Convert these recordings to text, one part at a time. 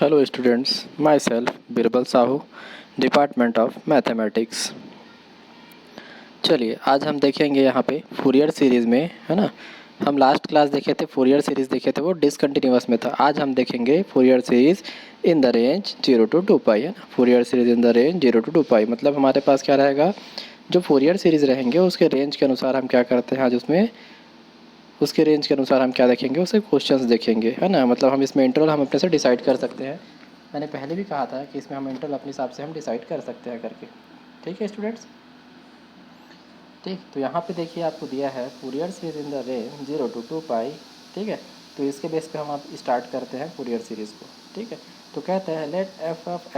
Hello students, my self Birbal Sahu, department of mathematics. चलिए आज हम देखेंगे यहाँ पे फूरियर सीरीज़ में, है ना। हम लास्ट क्लास देखे थे, फूरियर सीरीज़ देखे थे, वो डिसकंटिन्यूअस में था। आज हम देखेंगे Fourier series in the range 0 to 2 पाई, है ना। Fourier series in the range 0 to 2 पाई मतलब हमारे पास क्या रहेगा, जो फूरियर सीरीज़ रहेंगे उसके रेंज के अनुसार हम क्या करते हैं आज उसमें, उसके रेंज के अनुसार हम क्या देखेंगे, उसे क्वेश्चंस देखेंगे, है ना। मतलब हम इसमें इंटरवल हम अपने से डिसाइड कर सकते हैं। मैंने पहले भी कहा था कि इसमें हम इंटरवल अपने हिसाब से हम डिसाइड कर सकते हैं करके। ठीक है स्टूडेंट्स, ठीक। तो यहाँ पे देखिए आपको दिया है Fourier series in the range 0 to 2 पाई। ठीक है, तो इसके बेस पे हम आप स्टार्ट करते हैं फूरियर सीरीज़ को। ठीक है, तो कहते हैं let f of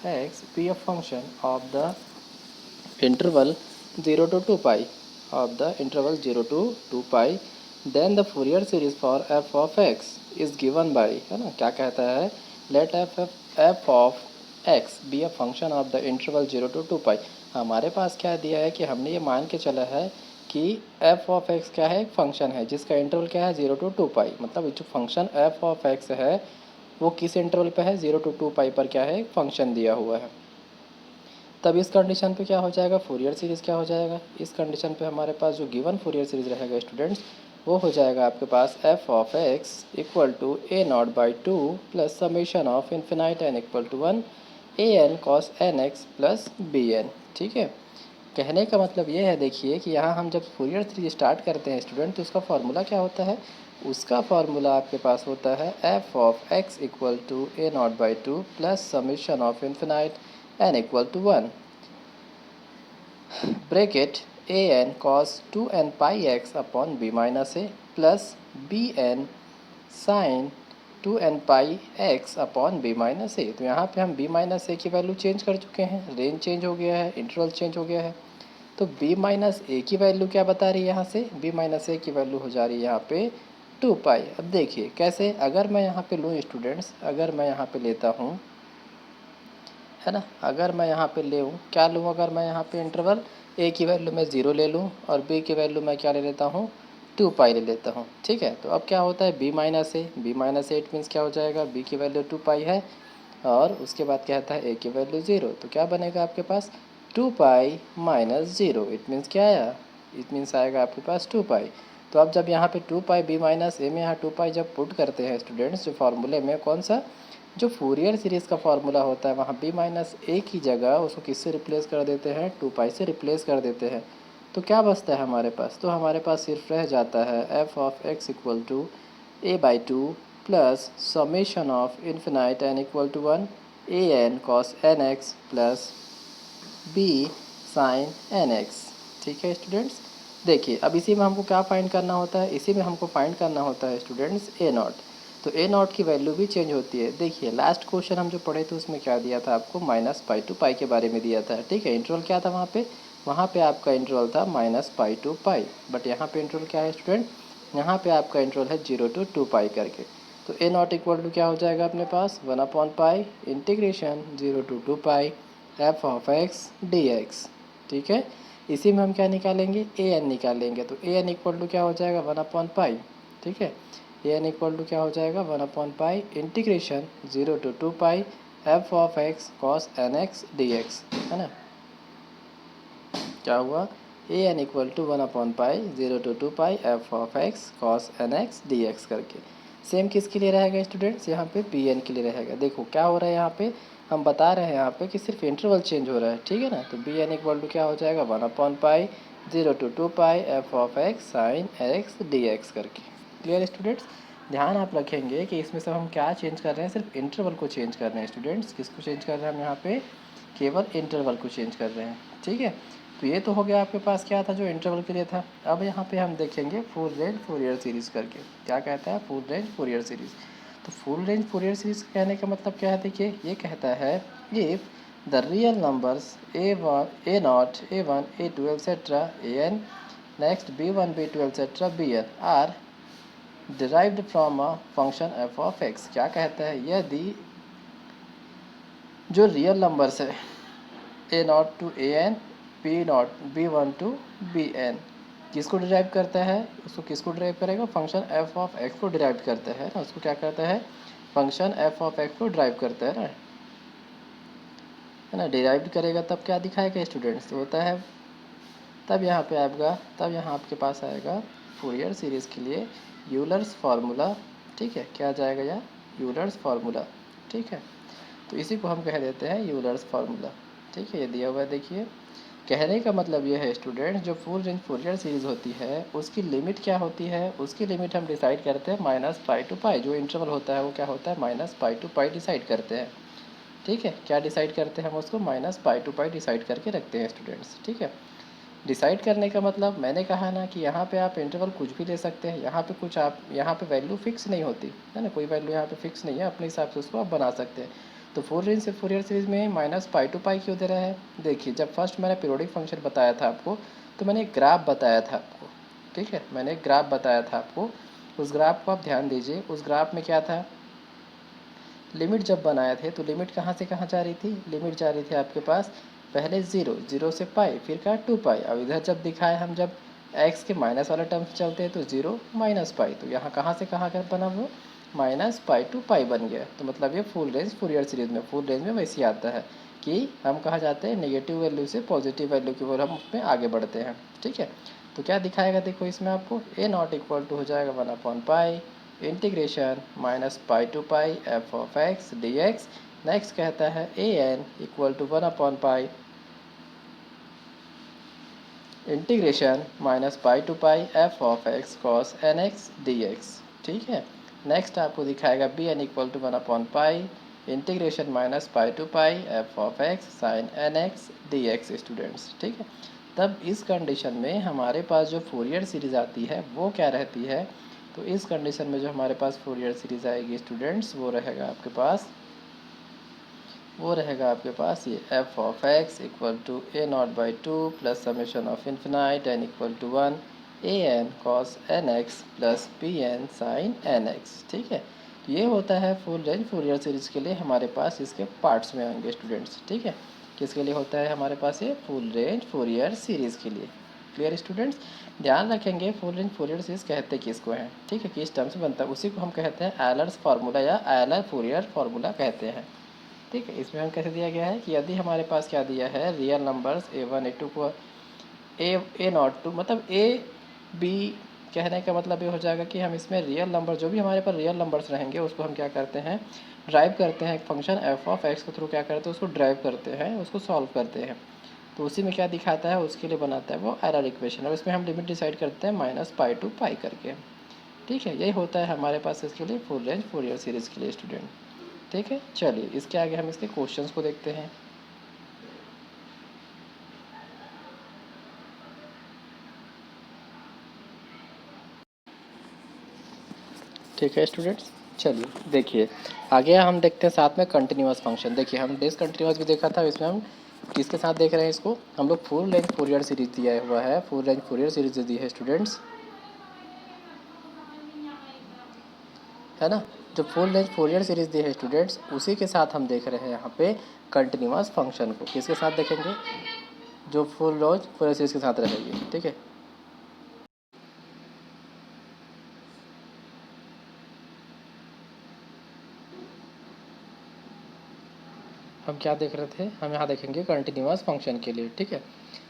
x be a function of the interval 0 to 2 pi of the interval 0 to 2 pi, then the Fourier series for f of x is given by, है ना। क्या कहता है, let f of x be a function of the interval 0 to 2 pi। हमारे पास क्या दिया है कि हमने ये मान के चला है कि f of x क्या है, एक फंक्शन है जिसका इंटरवल क्या है 0 to 2 pi। मतलब जो फंक्शन f of x है वो किस इंटरवल पे है, 0 to 2 pi पर क्या है, एक फंक्शन दिया हुआ है। तब इस कंडीशन पे क्या हो जाएगा, फूरियर सीरीज़ क्या हो जाएगा। इस कंडीशन पे हमारे पास जो गिवन फूरियर सीरीज़ रहेगा स्टूडेंट्स, वो हो जाएगा आपके पास f of x equal to a not by two plus summation of infinite n equal to 1 a n cos n x plus b n. ठीक है, कहने का मतलब ये है, देखिए कि यहाँ हम जब फूरियर सीरीज स्टार्ट करते हैं स्टूडेंट, तो उसका फार्मूला क्या होता है, उसका फार्मूला आपके पास होता है f of x equal to a not by two plus summation of infinite n equal to 1 bracket a n cos 2n pi x upon b minus a plus b n sine 2n pi x upon b minus a. तो यहाँ पे हम B minus ए की value change कर चुके हैं, range change हो गया है, इंटरवल चेंज हो गया है। तो बी माइनस ए की वैल्यू क्या बता रही है, यहाँ से बी माइनस ए की वैल्यू हो जा रही है यहाँ पे 2 पाई। अब देखिए कैसे, अगर मैं यहाँ पे लूँ स्टूडेंट्स, अगर मैं यहाँ पे लेता हूँ, है ना, अगर मैं यहाँ पे ले हूँ, क्या लूँ, अगर मैं यहाँ पे इंटरवल ए की वैल्यू मैं 0 ले लूँ और बी की वैल्यू मैं क्या ले लेता हूँ, 2 पाई ले लेता हूँ। ठीक है, तो अब क्या होता है, b minus a it means क्या हो जाएगा, बी की वैल्यू 2 पाई है और उसके बाद क्या आता है, ए की वैल्यू 0। तो क्या बनेगा आपके पास 2 पाई माइनस 0, इट मीन्स क्या आया, इट मीन्स आएगा आपके पास 2 पाई। तो अब जब यहाँ पे 2 पाई बी माइनस ए में यहाँ 2 पाई जब पुट करते हैं स्टूडेंट्स, जो फार्मूले में कौन सा, जो फूरियर सीरीज़ का फार्मूला होता है, वहाँ बी माइनस ए की जगह उसको किससे रिप्लेस कर देते हैं, 2 पाई से रिप्लेस कर देते हैं। तो क्या बचता है हमारे पास, तो हमारे पास सिर्फ रह जाता है f of x equal to a by two plus summation of infinite n equal to 1 a n cos n x plus b sine n x. ठीक है स्टूडेंट्स, देखिए अब इसी में हमको क्या फाइंड करना होता है, इसी में हमको फाइंड करना होता है स्टूडेंट्स ए नॉट। तो ए नॉट की वैल्यू भी चेंज होती है। देखिए लास्ट क्वेश्चन हम जो पढ़े थे उसमें क्या दिया था आपको, माइनस पाई टू पाई के बारे में दिया था। ठीक है, इंटरवल क्या था वहाँ पे आपका इंटरवल था minus pi to pi, but यहाँ पे इंटरवल क्या है स्टूडेंट, यहाँ पे आपका इंटरवल है 0 to 2 पाई करके। तो ए नॉट इक्वल टू क्या हो जाएगा अपने पास, 1 upon pi integration 0 to 2 pi f of x d x. ठीक है, इसी में हम क्या निकालेंगे, ए एन निकालेंगे। तो ए एन इक्वल टू क्या हो जाएगा, 1 अपॉन पाई। ठीक है, ए एन इक्वल टू क्या हो जाएगा, 1 upon pi integration 0 to 2 pi f of x cos n x d x, है ना। क्या हुआ, a n equal to 1 upon pi 0 to 2 pi f of x cos n x d x करके। Same किसके लिए रहेगा स्टूडेंट्स, यहाँ पे बी एन के लिए रहेगा। देखो क्या हो रहा है यहाँ पे, हम बता रहे हैं यहाँ पे कि सिर्फ इंटरवल चेंज हो रहा है। ठीक है ना, तो बी एन इक्वल टू क्या हो जाएगा, 1 upon pi 0 to 2 pi f of x sine x d x करके। क्लियर स्टूडेंट्स, ध्यान आप रखेंगे कि इसमें सब हम क्या चेंज कर रहे हैं, सिर्फ इंटरवल को चेंज कर रहे हैं स्टूडेंट्स। किसको चेंज कर रहे हैं हम यहाँ पे, केवल इंटरवल को चेंज कर रहे हैं। ठीक है, तो ये तो हो गया आपके पास क्या था, जो इंटरवल के लिए था। अब यहाँ पे हम देखेंगे फुल रेंज फूरियर सीरीज़ करके। क्या कहता है, फुल रेंज फूरियर सीरीज़। तो फुल रेंज फूरियर सीरीज़ कहने का मतलब क्या है, देखिए ये कहता है if the real numbers a one a naught a one a two etcetera a n next b one b two etcetera b n are derived from a function f of x. क्या कहता है, यदि जो रियल नंबर्स है a naught to a n b naught b one to b n, किसको derive करता है, उसको किसको डिराइव करेगा, फंक्शन एफ ऑफ एक्स को डिराइव करता है ना, उसको क्या करता है, फंक्शन एफ ऑफ एक्स को ड्राइव करता है ना, डिराइव करेगा तब क्या दिखाएगा स्टूडेंट्स, तो होता है तब यहाँ पे आएगा, तब यहाँ आपके पास आएगा फूरियर सीरीज़ के लिए यूलर्स फार्मूला। ठीक है, क्या आ जाएगा यहाँ, यूलर्स फार्मूला। ठीक है, तो इसी को हम कह देते हैं यूलर्स फार्मूला। ठीक है, ये दिया हुआ है देखिए। कहने का मतलब ये है स्टूडेंट, जो फुल रेंज फूरियर सीरीज़ होती है उसकी लिमिट क्या होती है, उसकी लिमिट हम डिसाइड करते हैं माइनस पाई टू पाई, जो इंटरवल होता है वो क्या होता है, minus pi to pi decide करते हैं। ठीक है, क्या डिसाइड करते हैं हम उसको, minus pi to pi decide करके रखते हैं स्टूडेंट्स। ठीक है, डिसाइड करने का मतलब मैंने कहा ना कि यहाँ पे आप इंटरवल कुछ भी ले सकते हैं, यहाँ पे कुछ आप यहाँ पे वैल्यू फिक्स नहीं होती है ना, कोई वैल्यू यहाँ पे फिक्स नहीं है, अपने हिसाब से उसको आप बना सकते हैं। तो फुल रेंज से फूरियर सीरीज़ में माइनस पाई टू पाई क्यों दे रहा है, देखिए जब फर्स्ट मैंने पीरियोडिक फंक्शन बताया था आपको, तो मैंने एक ग्राफ बताया था आपको। ठीक है, मैंने एक ग्राफ बताया था आपको, उस ग्राफ को आप ध्यान दीजिए। उस ग्राफ में क्या था, लिमिट जब बनाए थे तो लिमिट कहाँ से कहाँ जा रही थी, लिमिट जा रही थी आपके पास पहले जीरो से पाई, फिर क्या टू पाई। अब इधर जब दिखाए हम, जब एक्स के माइनस वाले टर्म्स चलते हैं तो जीरो माइनस पाई, तो यहाँ कहाँ से कहाँ कर बना वो, माइनस पाई टू पाई बन गया। तो मतलब ये फुल रेंज फूरियर सीरीज में, फुल रेंज में वैसे आता है कि हम कहाँ जाते हैं, नेगेटिव वैल्यू से पॉजिटिव वैल्यू की ओर हम उसमें आगे बढ़ते हैं। ठीक है, तो क्या दिखाएगा देखो इसमें आपको, ए नॉट इक्वल टू हो जाएगा 1/पाई integration minus pi to pi f of x d x. Next कहता है ए एन इक्वल टू 1/पाई integration minus pi to pi f of x cos n x d x. ठीक है, next आपको दिखाएगा बी एन इक्वल टू 1/पाई integration minus pi to pi f of x sine n x d x students. ठीक है, तब इस condition में हमारे पास जो फूरियर सीरीज़ आती है वो क्या रहती है, तो इस कंडीशन में जो हमारे पास फूरियर सीरीज़ आएगी स्टूडेंट्स, वो रहेगा आपके पास ये f of x equal to a not by two plus summation of infinite n equal to 1 a n cos n x plus p n sine n x. ठीक है, तो ये होता है फुल रेंज फूरियर सीरीज़ के लिए हमारे पास इसके पार्ट्स में आएंगे स्टूडेंट्स। ठीक है, किसके लिए होता है हमारे पास ये, फुल रेंज फूरियर सीरीज़ के लिए। क्लियर स्टूडेंट्स, ध्यान रखेंगे फुल रेंज फूरियर सीरीज़ कहते किसको हैं। ठीक है, किस टर्म से बनता है, उसी को हम कहते हैं एलर्स फार्मूला या एलर फूरियर फार्मूला कहते हैं। ठीक है, इसमें हम कैसे दिया गया है कि यदि हमारे पास क्या दिया है, रियल नंबर्स A1 A2 को ए नॉट टू, मतलब ए बी, कहने का मतलब ये हो जाएगा कि हम इसमें रियल नंबर, जो भी हमारे पास रियल नंबर्स रहेंगे उसको हम क्या करते हैं, ड्राइव करते हैं, एक फंक्शन एफ ऑफ एक्स के थ्रू क्या करते हैं, उसको ड्राइव करते हैं, उसको सॉल्व करते हैं। तो उसी में क्या दिखाता है, उसके लिए बनाता है वो एरर इक्वेशन, और इसमें हम लिमिट डिसाइड करते हैं माइनस पाई टू पाई करके। ठीक है, यही होता है हमारे पास इसके लिए फुल रेंज फूरियर सीरीज़ के लिए स्टूडेंट। ठीक है, चलिए इसके आगे हम इसके क्वेश्चंस को देखते हैं। ठीक है स्टूडेंट्स, चलिए देखिए आगे हम देखते हैं साथ में कंटिन्यूअस फंक्शन। देखिए हम डिसकंटिन्यूअस भी देखा था, इसमें हम किसके साथ देख रहे हैं इसको, हम लोग फुल रेंज फूरियर सीरीज दिया हुआ है, फुल रेंज फूरियर सीरीज दी है स्टूडेंट्स, है ना। जो फुल रेंज फूरियर सीरीज दी है स्टूडेंट्स, उसी के साथ हम देख रहे हैं यहाँ पे कंटिन्यूअस फंक्शन को। किसके साथ देखेंगे, जो फुल रेंज फूरियर सीरीज के साथ रहेगी। ठीक है, हम क्या देख रहे थे, हम यहाँ देखेंगे कंटिन्यूअस फंक्शन के लिए। ठीक है,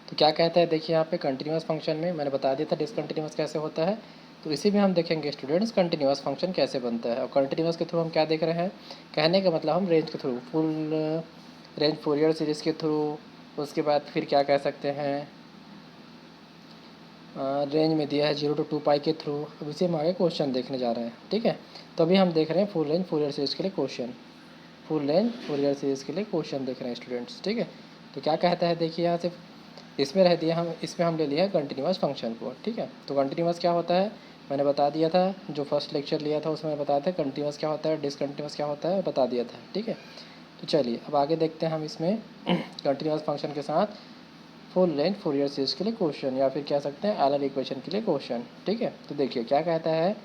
तो क्या कहता है देखिए यहाँ पे कंटिन्यूअस फंक्शन में मैंने बता दिया था डिसकंटिन्यूअस कैसे होता है, तो इसी में हम देखेंगे स्टूडेंट्स कंटिन्यूअस फंक्शन कैसे बनता है। और कंटिन्यूअस के थ्रू हम क्या देख रहे हैं, कहने का मतलब हम रेंज के through, full range Fourier series के थ्रू, उसके बाद फिर क्या कह सकते हैं, रेंज में दिया है 0 to 2 पाई के थ्रू। अब इसे हम आगे क्वेश्चन देखने जा रहे हैं। ठीक है, तो अभी हम देख रहे हैं फुल रेंज फूरियर सीरीज़ के लिए question, full range Fourier series के लिए क्वेश्चन देख रहे हैं स्टूडेंट्स। ठीक है, तो क्या कहता है देखिए यहाँ से, इसमें रह दिया हम, इसमें हम ले लिया कंटिन्यूअस फंक्शन को। ठीक है, तो कंटिन्यूअस क्या होता है मैंने बता दिया था, जो फर्स्ट लेक्चर लिया था उसमें बताया था कंटिन्यूअस क्या होता है, डिसकंटिन्यूअस क्या होता है बता दिया था। ठीक है, तो चलिए अब आगे देखते हैं हम इसमें कंटिन्यूअस फंक्शन के साथ फुल रेंज फूरियर सीरीज के लिए क्वेश्चन, या फिर कह सकते हैं एलर इक्वेशन के लिए क्वेश्चन। ठीक है, तो देखिए क्या कहता है,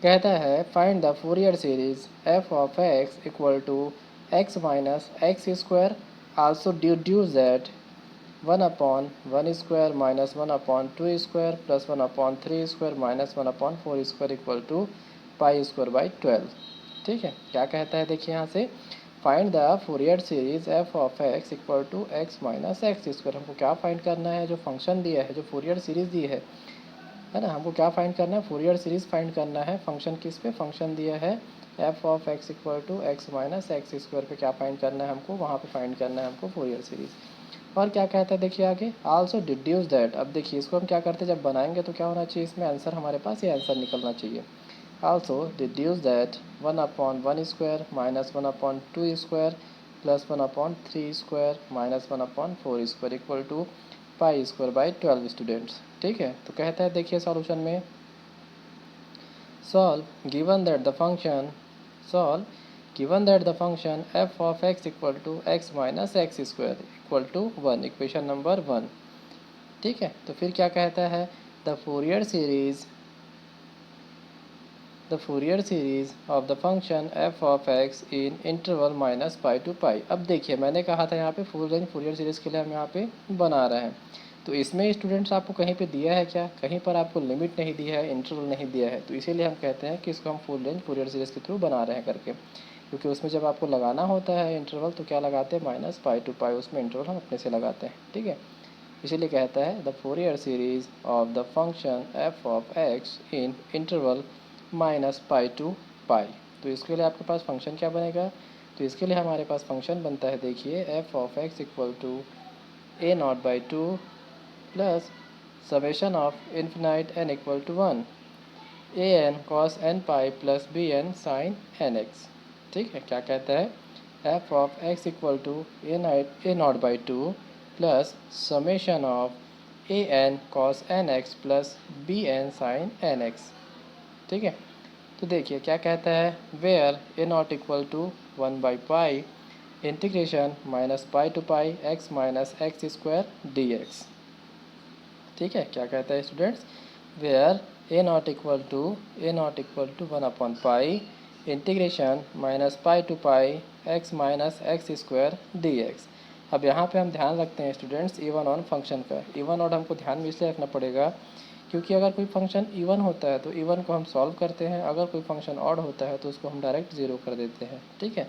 कहता है find the Fourier series f of x equal to x minus x square, also deduce that 1/1 minus 1/2 plus 1/3 minus 1/4 equal to π²/12। ठीक है, क्या कहता है देखिए यहाँ से, find the Fourier series f of x equal to x minus x square. हमको क्या फाइंड करना है, जो फंक्शन दिया है, जो फूरियर सीरीज दी है ना, हमको क्या फाइंड करना है, फूरियर सीरीज फाइंड करना है। फंक्शन किस पे, फंक्शन दिया है f of x equal to x minus x square पे क्या फाइंड करना है हमको, वहाँ पे फाइंड करना है हमको फूरियर सीरीज। और क्या कहता है देखिए आगे, आल्सो डिड्यूस दैट। अब देखिए इसको हम क्या करते हैं, जब बनाएंगे तो क्या होना चाहिए, इसमें आंसर हमारे पास ये आंसर निकलना चाहिए। Also deduce that 1/1 minus 1/2 plus 1/3 minus 1/4 equal to π²/12 students. ठीक है, तो कहता है देखिए सॉल्यूशन में, solve given that the function solve given that the function f of x equal to x minus x square equal to 1, equation number 1। ठीक है, तो फिर क्या कहता है, the Fourier series of the function f of x in interval minus pi to पाई। अब देखिए मैंने कहा था यहाँ पे फुल रेंज फूरियर सीरीज़ के लिए हम यहाँ पे बना रहे हैं, तो इसमें स्टूडेंट्स आपको कहीं पे दिया है क्या, कहीं पर आपको लिमिट नहीं दिया है, इंटरवल नहीं दिया है, तो इसीलिए हम कहते हैं कि इसको हम फुल रेंज फूरियर सीरीज़ के थ्रू बना रहे हैं करके, क्योंकि उसमें जब आपको लगाना होता है इंटरवल तो क्या लगाते हैं, माइनस पाई टू पाई, उसमें इंटरवल हम अपने से लगाते हैं। ठीक है, इसीलिए कहता है the Fourier series of the function f of x in interval minus pi to pi. तो इसके लिए आपके पास फंक्शन क्या बनेगा, तो इसके लिए हमारे पास फंक्शन बनता है देखिए f of x equal to a0/2 plus summation of infinite n equal to 1 an cos n pi plus bn sine n x। ठीक है, क्या कहता है, f of x equal to a0/2 plus summation of an cos n x plus bn sine n x। ठीक है, तो देखिए क्या कहता है, वेयर a0 इक्वल टू 1/पाई integration minus pi to pi x minus x square dx। ठीक है, क्या कहता है students, where a0 equal to 1/पाई integration minus pi to pi x minus x square dx। अब यहाँ पे हम ध्यान रखते हैं स्टूडेंट्स इवन ऑन फंक्शन का। इवन ऑड हमको ध्यान में इसलिए रखना पड़ेगा क्योंकि अगर कोई फंक्शन इवन होता है तो इवन को हम सॉल्व करते हैं, अगर कोई फंक्शन ऑड होता है तो उसको हम डायरेक्ट ज़ीरो कर देते हैं। ठीक है,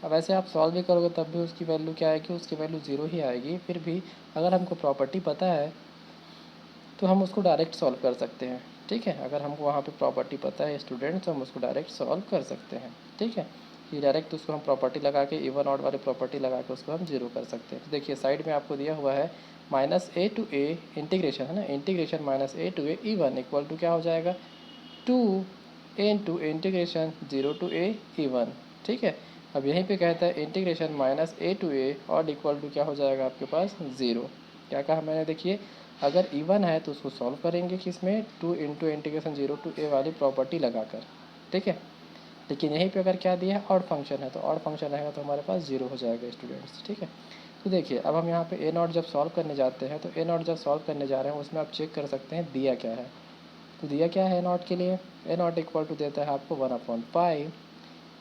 अब ऐसे आप सॉल्व भी करोगे तब भी उसकी वैल्यू क्या आएगी, उसकी वैल्यू ज़ीरो ही आएगी। फिर भी अगर हमको प्रॉपर्टी पता है तो हम उसको डायरेक्ट सॉल्व कर सकते हैं। ठीक है, अगर हमको वहाँ पे प्रॉपर्टी पता है स्टूडेंट तो हम उसको डायरेक्ट सॉल्व कर सकते हैं। ठीक है, ये डायरेक्ट उसको हम प्रॉपर्टी लगा के इवन ऑड वाली प्रॉपर्टी लगा के उसको हम जीरो कर सकते हैं। तो देखिए साइड में आपको दिया हुआ है minus a to a integration है ना, integration minus a to a even equal to क्या हो जाएगा, 2 into integration 0 to a even. ठीक है, अब यहीं पे कहता है integration minus a to a और इक्वल टू क्या हो जाएगा आपके पास 0। क्या कहा मैंने, देखिए अगर इवन है तो उसको सॉल्व करेंगे किसमें, 2 इंटू इंटीग्रेशन 0 टू a वाली प्रॉपर्टी लगाकर। ठीक है, लेकिन यहीं पे अगर क्या दिया है, ऑड फंक्शन है, तो ऑड फंक्शन रहेगा तो हमारे पास 0 हो जाएगा स्टूडेंट्स। ठीक है, तो देखिए अब हम यहाँ पे a0 जब सॉल्व करने जाते हैं तो a0 जब सॉल्व करने जा रहे हैं उसमें आप चेक कर सकते हैं दिया क्या है। तो दिया क्या है a0 के लिए, a0 इक्वल टू देता है आपको 1/पाई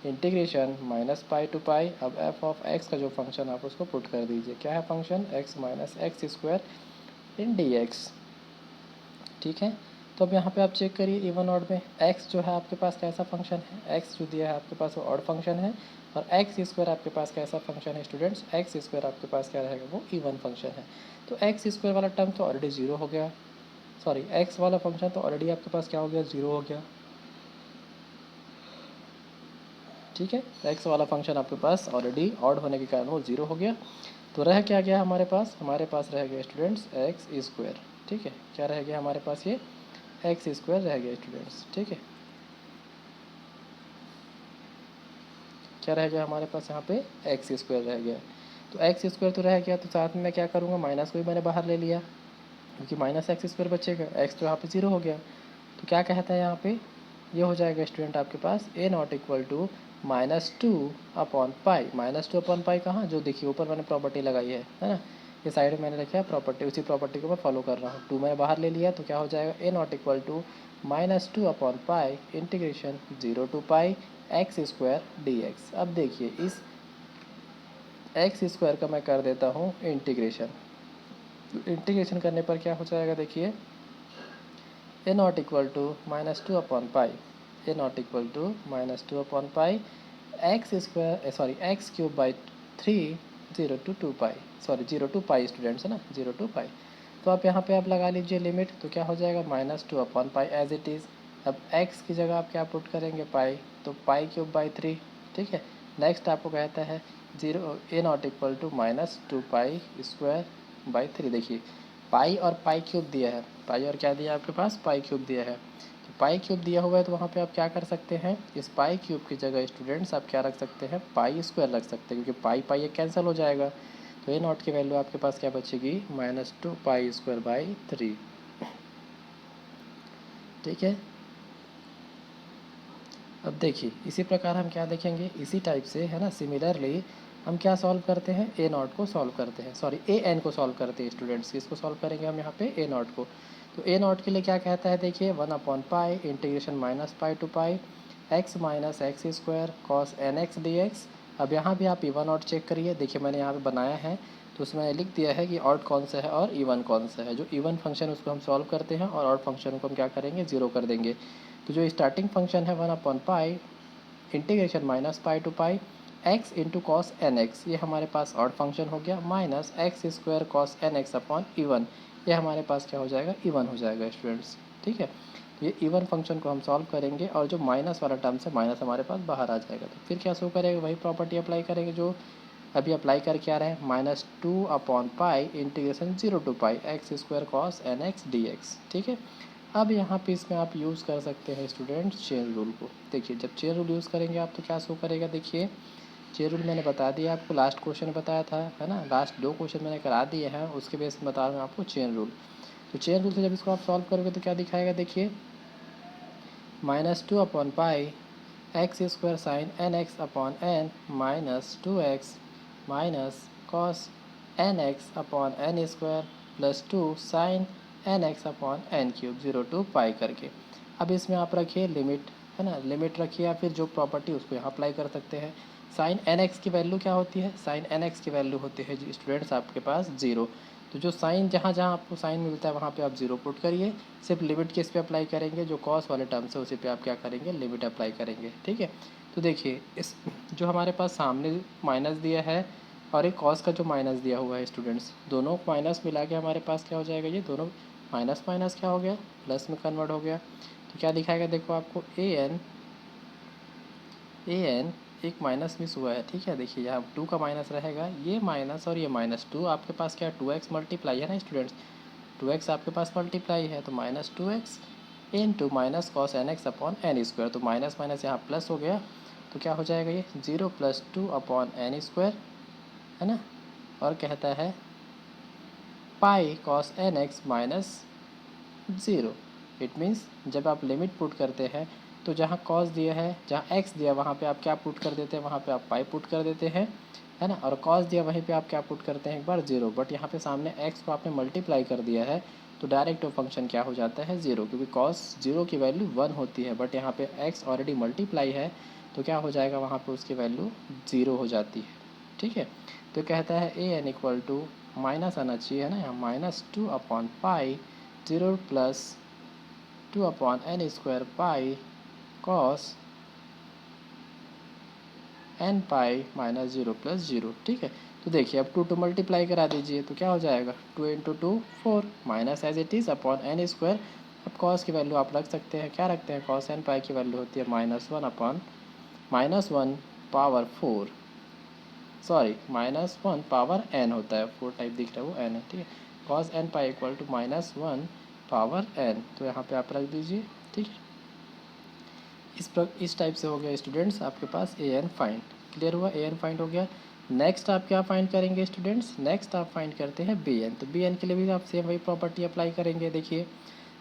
इंटीग्रेशन माइनस पाई टू पाई। अब एफ ऑफ एक्स का जो फंक्शन आप उसको पुट कर दीजिए, क्या है function, x minus x square in dx। ठीक है, तो अब यहाँ पे आप चेक करिए इवन ऑड में x जो है आपके पास कैसा फंक्शन है, x जो दिया है आपके पास वो ऑड फंक्शन है, और एक्स स्क्वायर आपके पास कैसा फंक्शन है स्टूडेंट्स, एक्स स्क्वायर आपके पास क्या रहेगा, वो इवन फंक्शन है। तो एक्स स्क्वायर वाला टर्म तो ऑलरेडी ज़ीरो हो गया, सॉरी एक्स वाला फंक्शन तो ऑलरेडी आपके पास क्या हो गया, ज़ीरो हो गया। ठीक है, एक्स वाला फंक्शन आपके पास ऑलरेडी ऑड होने के कारण वो ज़ीरो हो गया। तो रह क्या गया हमारे पास रह गया स्टूडेंट्स एक्स स्क्वायर। ठीक है, क्या रह गया हमारे पास, ये एक्स स्क्वायर रह गया स्टूडेंट्स। ठीक है, क्या रह गया हमारे पास यहाँ पे, एक्स स्क्वायर रह गया। तो एक्स स्क्वायर तो रह गया, तो साथ में मैं क्या करूँगा, माइनस को भी मैंने बाहर ले लिया क्योंकि माइनस एक्स स्क्वायर बचेगा, एक्स तो यहाँ पे ज़ीरो हो गया। तो क्या कहता है यहाँ पे, ये हो जाएगा स्टूडेंट आपके पास a0 इक्वल टू -2/पाई। -2/पाई कहाँ, जो देखिए ऊपर मैंने प्रॉपर्टी लगाई है ना, ये साइड में मैंने रखा है प्रॉपर्टी, उसी प्रॉपर्टी को मैं फॉलो कर रहा हूँ। 2 मैंने बाहर ले लिया तो क्या हो जाएगा, a0 इक्वल टू -2/पाई integration 0 to pi x square dx। अब देखिए इस एक्स स्क्वायर का मैं कर देता हूँ इंटीग्रेशन। तो इंटीग्रेशन करने पर क्या हो जाएगा देखिए, ए नॉट इक्वल टू -2/पाई, ए नॉट इक्वल टू -2/पाई x square sorry x cube by 3 0 to 2 pi, sorry 0 to pi students है ना, 0 to पाई। तो आप यहाँ पे आप लगा लीजिए लिमिट, तो क्या हो जाएगा -2/पाई एज इट इज़। अब x की जगह आप क्या पुट करेंगे पाई, तो पाई क्यूब बाई 3, ठीक है। नेक्स्ट आपको कहता है zero a not equal to -2 pi square by 3। देखिए पाई और पाई क्यूब दिया है, पाई और क्या दिया है आपके पास, पाई क्यूब दिया है। तो पाई क्यूब दिया हुआ है तो वहाँ पे आप क्या कर सकते हैं, इस पाई क्यूब की जगह स्टूडेंट्स आप क्या रख सकते हैं, पाई स्क्वायर रख सकते हैं, क्योंकि पाई पाई ये कैंसिल हो जाएगा। तो ए नॉट की वैल्यू आपके पास क्या बचेगी, -2 पाई स्क्वायर बाई 3, ठीक है। अब देखिए इसी प्रकार हम क्या देखेंगे, इसी टाइप से है ना, सिमिलरली हम क्या सॉल्व करते हैं, ए नॉट को सॉल्व करते हैं, सॉरी ए एन को सॉल्व करते हैं स्टूडेंट्स। किसको सॉल्व करेंगे हम यहाँ पे, ए नॉट को। तो ए नॉट के लिए क्या कहता है देखिए, 1/पाई इंटीग्रेशन -पाई to pi x minus x square cos n x d x. अब यहाँ भी आप इवन ऑड चेक करिए, देखिए मैंने यहाँ पे बनाया है, तो उसमें लिख दिया है कि ऑड कौन सा है और इवन कौन सा है। जो इवन फंक्शन उसको हम सॉल्व करते हैं और ऑड फंक्शन को हम क्या करेंगे, ज़ीरो कर देंगे। तो जो स्टार्टिंग फंक्शन है 1/पाई इंटीग्रेशन -पाई to pi x into cos n x, ये हमारे पास ऑड फंक्शन हो गया, minus x square cos n x upon even, ये हमारे पास क्या हो जाएगा, इवन हो जाएगा स्टूडेंट्स, ठीक है। तो ये इवन फंक्शन को हम सॉल्व करेंगे और जो माइनस वाला टर्म से माइनस हमारे पास बाहर आ जाएगा। तो फिर क्या शो करेगा, वही प्रॉपर्टी अप्लाई करेंगे जो अभी अप्लाई करके आ रहे हैं, -2/पाई integration 0 to pi x square cos n x d x, ठीक है। अब यहाँ पे इसमें आप यूज़ कर सकते हैं स्टूडेंट्स चेन रूल को। देखिए जब चेन रूल यूज़ करेंगे आप तो क्या शो करेगा, देखिए चेन रूल मैंने बता दिया आपको, लास्ट क्वेश्चन बताया था है ना, लास्ट 2 क्वेश्चन मैंने करा दिए हैं, उसके बेस में बता रहा हूँ आपको चेन रूल। तो चेन रूल से जब इसको आप सॉल्व करोगे तो क्या दिखाएगा, देखिए -2/पाई x square sine n x upon n -2x minus cos n x upon n square +2 sine n x upon n cube 0 to pi करके। अब इसमें आप रखिए लिमिट, है ना, लिमिट रखिए या फिर जो प्रॉपर्टी उसको यहाँ अप्लाई कर सकते हैं। साइन एन एक्स की वैल्यू क्या होती है, साइन एन एक्स की वैल्यू होती है जी स्टूडेंट्स आपके पास 0। तो जो साइन जहाँ जहाँ आपको साइन मिलता है वहाँ पे आप 0 पुट करिए, सिर्फ लिमिट किस पे अप्लाई करेंगे, जो कॉस वाले टर्म से उसी पे आप क्या करेंगे, लिमिट अप्लाई करेंगे, ठीक है। तो देखिए इस जो हमारे पास सामने माइनस दिया है और एक कॉस का जो माइनस दिया हुआ है स्टूडेंट्स, दोनों माइनस मिला के हमारे पास क्या हो जाएगा, ये दोनों माइनस माइनस क्या हो गया, प्लस में कन्वर्ट हो गया। तो क्या दिखाएगा देखो आपको, ए एन एक माइनस मिस हुआ है, ठीक है। देखिए यहाँ 2 का माइनस रहेगा, ये माइनस और ये -2, आपके पास क्या 2x मल्टीप्लाई है ना स्टूडेंट्स, 2x आपके पास मल्टीप्लाई है, तो -2x into minus cos n x upon n square. तो माइनस माइनस यहाँ प्लस हो गया, तो क्या हो जाएगा ये 0 + 2/n² है ना। और कहता है pi cos n x -0। It means जब आप लिमिट पुट करते हैं तो जहाँ कॉस दिया है, जहाँ एक्स दिया वहाँ पे आप क्या पुट कर देते हैं, वहाँ पे आप पाई पुट कर देते हैं, है ना। और कॉस दिया वहीं पे आप क्या पुट करते हैं, एक बार 0। बट यहाँ पे सामने एक्स को आपने मल्टीप्लाई कर दिया है तो डायरेक्ट वो फंक्शन क्या हो जाता है, 0, क्योंकि कॉस 0 की वैल्यू 1 होती है, बट यहाँ पे एक्स ऑलरेडी मल्टीप्लाई है तो क्या हो जाएगा, वहाँ पर उसकी वैल्यू 0 हो जाती है, ठीक है। तो कहता है a n equal to minus आना चाहिए है ना, यहाँ -2/पाई 0 + 2/n² पाई कॉस एन पाई -0 + 0, ठीक है। तो देखिए अब 2 मल्टीप्लाई करा दीजिए तो क्या हो जाएगा, 2 × 2 4 minus as it is upon n²। अब कॉस की वैल्यू आप रख सकते हैं, क्या रखते हैं, कॉस एन पाई की वैल्यू होती है -1 पावर 4, सॉरी -1 पावर n होता है, 4 टाइप दिख रहा है वो n है, ठीक है। Cos n pi equal to -1 power n, तो यहाँ पे आप रख दीजिए, ठीक है। इस टाइप से हो गया स्टूडेंट्स आपके पास ए एन फाइंड, क्लियर हुआ, ए एन फाइंड हो गया। नेक्स्ट आप क्या फाइंड करेंगे स्टूडेंट्स, नेक्स्ट आप फाइंड करते हैं बी एन। तो बी एन के लिए भी आप सेम वही प्रॉपर्टी अप्लाई करेंगे। देखिए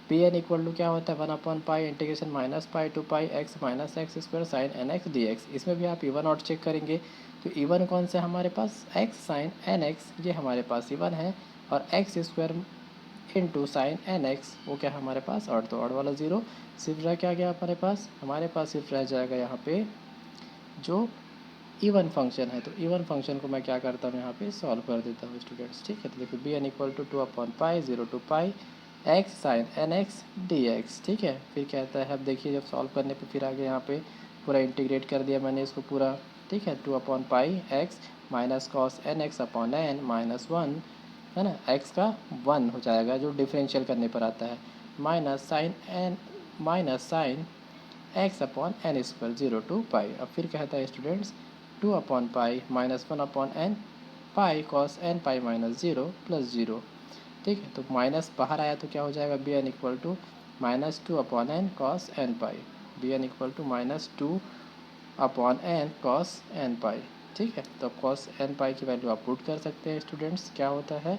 बी एन इक्वल टू क्या होता है, 1/पाई इंटीग्रेशन -पाई to pi x minus x square sine n x d x. इसमें भी आप इवन ऑड चेक करेंगे, तो इवन कौन सा है हमारे पास, एक्स साइन एन एक्स, ये हमारे पास इवन है, और x square into sine n x वो क्या है हमारे पास ऑड, तो ऑड वाला 0 सिर्फ रह क्या गया हमारे पास सिर्फ रह जाएगा यहाँ पे जो इवन फंक्शन है, तो इवन फंक्शन को मैं क्या करता हूँ यहाँ पे सॉल्व कर देता हूँ स्टूडेंट्स। ठीक है, तो देखो b n equal to 2/π 0 to π x sine n x d x. ठीक है, फिर कहता है, अब देखिए जब सॉल्व करने पे फिर आगे यहाँ पे पूरा इंटीग्रेट कर दिया मैंने इसको पूरा। ठीक है, 2/π x minus cos n x upon n minus 1 है ना, x का 1 हो जाएगा जो डिफरेंशियल करने पर आता है, minus sine x upon n square 0 to π। अब फिर कहता है students 2/π minus 1/n pi cos n pi minus 0 plus 0। ठीक है, तो माइनस बाहर आया तो क्या हो जाएगा, b n equal to -2/n cos n pi, b n equal to -2/n cos n pi. ठीक है, तो कॉस एन पाई की वैल्यू आप पुट कर सकते हैं स्टूडेंट्स, क्या होता है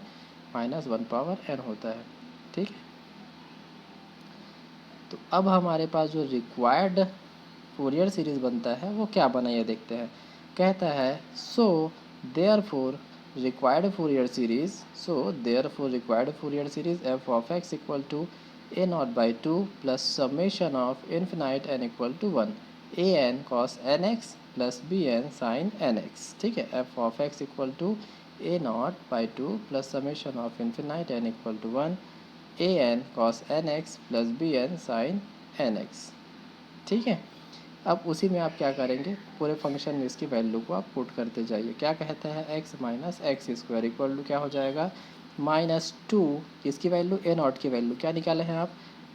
-1/n होता है। ठीक है, तो अब हमारे पास जो रिक्वायर्ड फूरियर सीरीज़ बनता है वो क्या बना ये देखते हैं। कहता है required Fourier series f of x equal to a0/2 plus summation of infinite n equal to 1 an cos nx plus bn sin nx। ठीक है, f of x equal to a0/2 plus summation of infinite n equal to 1 an cos nx plus bn sin nx। ठीक है, अब उसी में आप क्या करेंगे, पूरे फंक्शन में इसकी वैल्यू को आप पुट करते जाइए। क्या कहता है, x minus x square equal to क्या हो जाएगा, -2, इसकी वैल्यू a0 की वैल्यू क्या निकाले हैं आप,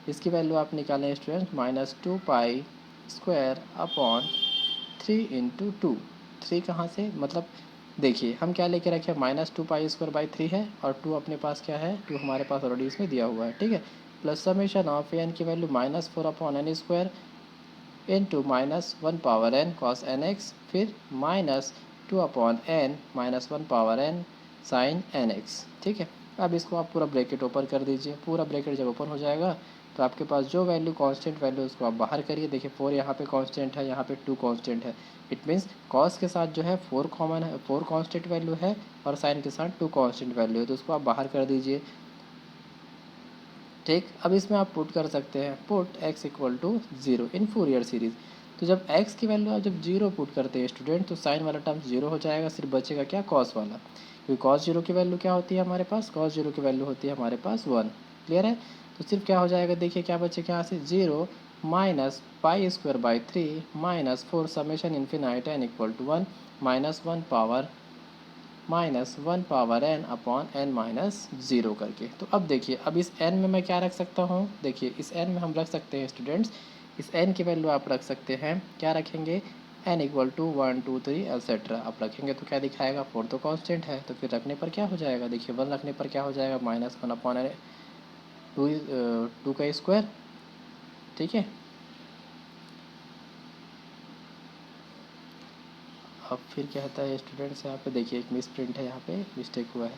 इसकी वैल्यू आप निकाले हैं स्टूडेंट -2π² अपॉन 3 × 2। 3 कहाँ से, मतलब देखिए हम क्या लेके रखे, -2π² 3 है और 2 अपने पास क्या है, 2 हमारे पास ऑलरेडी इसमें दिया हुआ है। ठीक है, प्लस समेशन ऑफ एन की value -4/n² into -1/n cos nx, फिर -2/n -1/n sin nx। ठीक है, अब इसको आप पूरा ब्रैकेट ओपन कर दीजिए। पूरा ब्रैकेट जब ओपन हो जाएगा तो आपके पास जो वैल्यू कांस्टेंट वैल्यू उसको आप बाहर करिए। देखिए 4 यहाँ पे कांस्टेंट है, यहाँ पे 2 कांस्टेंट है। इट मीन्स कॉस के साथ जो है 4 कॉमन है, 4 कांस्टेंट वैल्यू है और साइन के साथ 2 कांस्टेंट वैल्यू है, तो उसको आप बाहर कर दीजिए। ठीक, अब इसमें आप पुट कर सकते हैं, put x equal to 0 in Fourier series. तो जब x की वैल्यू आप जब 0 पुट करते हैं स्टूडेंट तो साइन वाला टर्म 0 हो जाएगा, सिर्फ बचेगा क्या, कॉस वाला, क्योंकि कॉस 0 की वैल्यू क्या होती है हमारे पास, कॉस 0 की वैल्यू होती है हमारे पास 1। क्लियर है, तो सिर्फ क्या हो जाएगा, देखिए क्या बचेगा यहाँ से, 0 -π² 3 -4 summation infinite n equal to 1 -1/n upon n-0 करके। तो अब देखिए, अब इस n में मैं क्या रख सकता हूँ, देखिए इस n में हम रख सकते हैं स्टूडेंट्स, इस n की वैल्यू आप रख सकते हैं, क्या रखेंगे, n इक्वल टू 1 2 3 एट्सेट्रा आप रखेंगे तो क्या दिखाएगा, 4 तो कांस्टेंट है, तो फिर रखने पर क्या हो जाएगा, देखिए 1 रखने पर क्या हो जाएगा, -1/2 का स्क्वायर। ठीक है, अब फिर कहता है स्टूडेंट्स, यहाँ पे देखिए एक मिस प्रिंट है, यहाँ पे मिस्टेक हुआ है,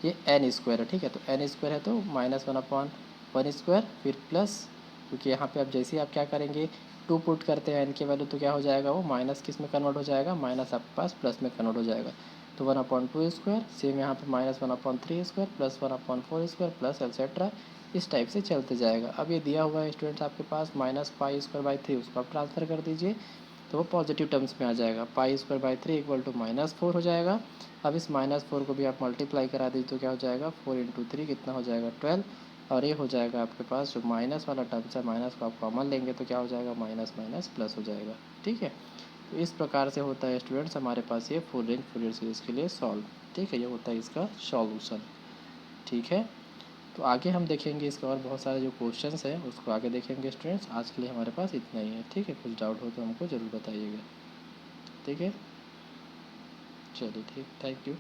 ये n² है। ठीक है, तो n² है तो -1/1², फिर प्लस, क्योंकि यहाँ पे अब जैसे ही आप क्या करेंगे, 2 पुट करते हैं n की वैल्यू तो क्या हो जाएगा, वो माइनस किस में कन्वर्ट हो जाएगा, माइनस आपके पास प्लस में कन्वर्ट हो जाएगा, तो 1/2², सेम यहाँ पे -1/3² प्लस 1/4² प्लस एट्सेट्रा, इस टाइप से चलते जाएगा। अब ये दिया हुआ है स्टूडेंट्स आपके पास -π²/3, उसको आप ट्रांसफ़र कर दीजिए तो वो पॉजिटिव टर्म्स में आ जाएगा, π² इक्वल टू -4 हो जाएगा। अब इस -4 को भी आप मल्टीप्लाई करा दीजिए तो क्या हो जाएगा, 4 × 3 कितना हो जाएगा, 12, और ये हो जाएगा आपके पास जो माइनस वाला टर्म्स है, माइनस को आप कॉमन लेंगे तो क्या हो जाएगा, माइनस माइनस प्लस हो जाएगा। ठीक है, तो इस प्रकार से होता है स्टूडेंट्स हमारे पास ये फुल रेंज फूरियर सीरीज़ के लिए सॉल्व। ठीक है, ये होता है इसका सॉल्यूशन। ठीक है, तो आगे हम देखेंगे इसके और बहुत सारे जो क्वेश्चंस हैं उसको आगे देखेंगे स्टूडेंट्स। आज के लिए हमारे पास इतना ही है। ठीक है, कुछ डाउट हो तो हमको ज़रूर बताइएगा। ठीक है, चलिए ठीक, थैंक यू।